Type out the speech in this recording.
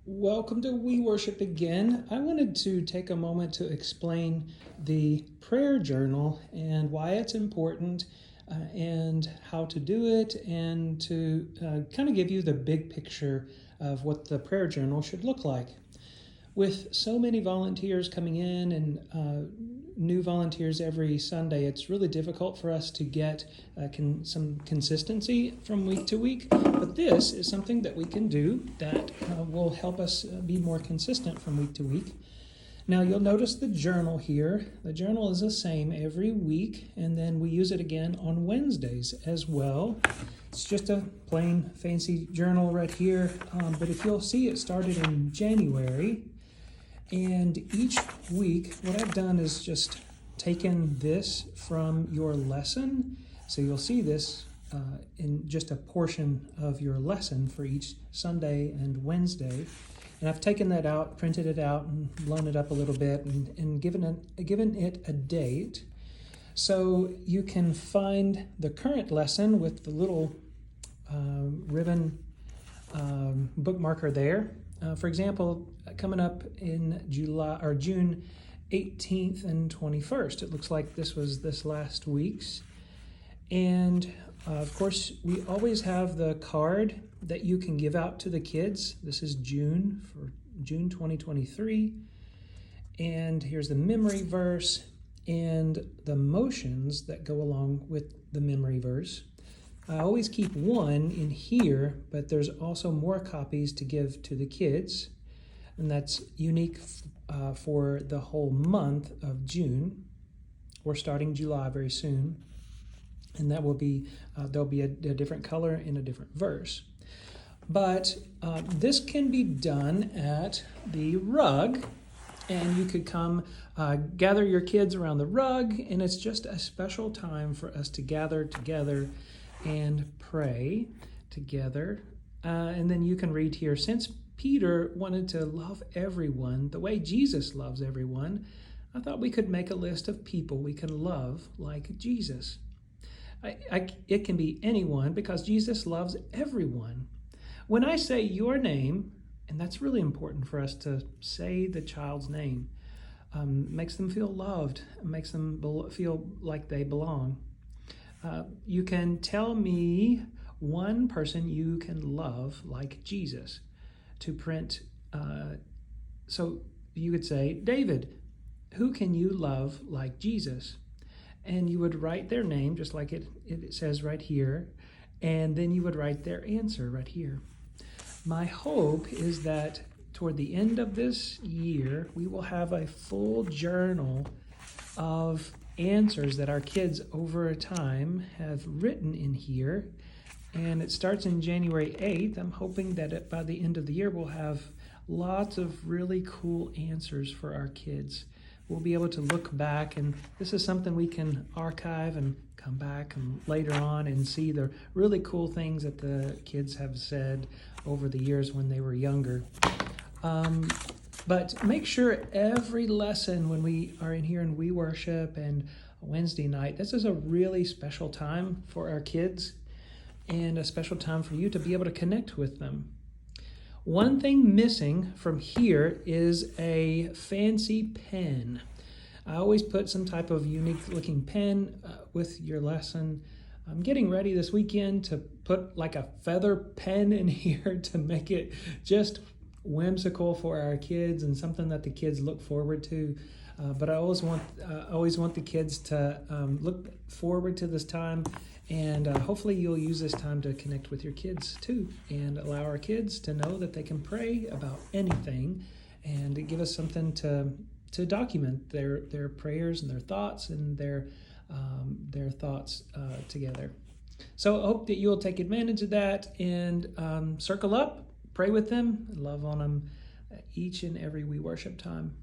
Welcome to We Worship Again. I wanted to take a moment to explain the prayer journal and why it's important and how to do it, and to kind of give you the big picture of what the prayer journal should look like. With so many volunteers coming in and new volunteers every Sunday, it's really difficult for us to get some consistency from week to week. But this is something that we can do that will help us be more consistent from week to week. Now you'll notice the journal here. The journal is the same every week, and then we use it again on Wednesdays as well. It's just a plain fancy journal right here, but if you'll see, it started in January. And each week, what I've done is just taken this from your lesson. So you'll see this in just a portion of your lesson for each Sunday and Wednesday. And I've taken that out, printed it out, and blown it up a little bit, and given it a date. So you can find the current lesson with the little ribbon bookmarker there. For example, coming up in June 18th and 21st. It looks like this was this last week's. And of course, we always have the card that you can give out to the kids. This is June, for June 2023. And here's the memory verse and the motions that go along with the memory verse. I always keep one in here, but there's also more copies to give to the kids, and that's unique for the whole month of June. We're starting July very soon, and that will be there'll be a different color in a different verse. But this can be done at the rug, and you could come gather your kids around the rug, and it's just a special time for us to gather together and pray together. And then you can read here, since Peter wanted to love everyone the way Jesus loves everyone, I thought we could make a list of people we can love like Jesus. It can be anyone, because Jesus loves everyone. When I say your name, and that's really important for us to say the child's name, makes them feel loved, makes them feel like they belong. You can tell me one person you can love like Jesus. To print, so you would say, David, who can you love like Jesus? And you would write their name, just like it says right here, and then you would write their answer right here. My hope is that toward the end of this year, we will have a full journal of answers that our kids over a time have written in here. And it starts in January 8th. I'm hoping that by the end of the year, we'll have lots of really cool answers for our kids. We'll be able to look back, and this is something we can archive and come back and later on and see the really cool things that the kids have said over the years when they were younger. But make sure every lesson when we are in here and we worship, and Wednesday night, this is a really special time for our kids and a special time for you to be able to connect with them. One thing missing from here is a fancy pen. I always put some type of unique looking pen with your lesson. I'm getting ready this weekend to put like a feather pen in here to make it just whimsical for our kids and something that the kids look forward to. But I always want the kids to look forward to this time, and hopefully you'll use this time to connect with your kids too, and allow our kids to know that they can pray about anything, and to give us something to document their prayers and their thoughts and their thoughts together. So I hope that you'll take advantage of that and circle up, pray with them, love on them each and every We Worship time.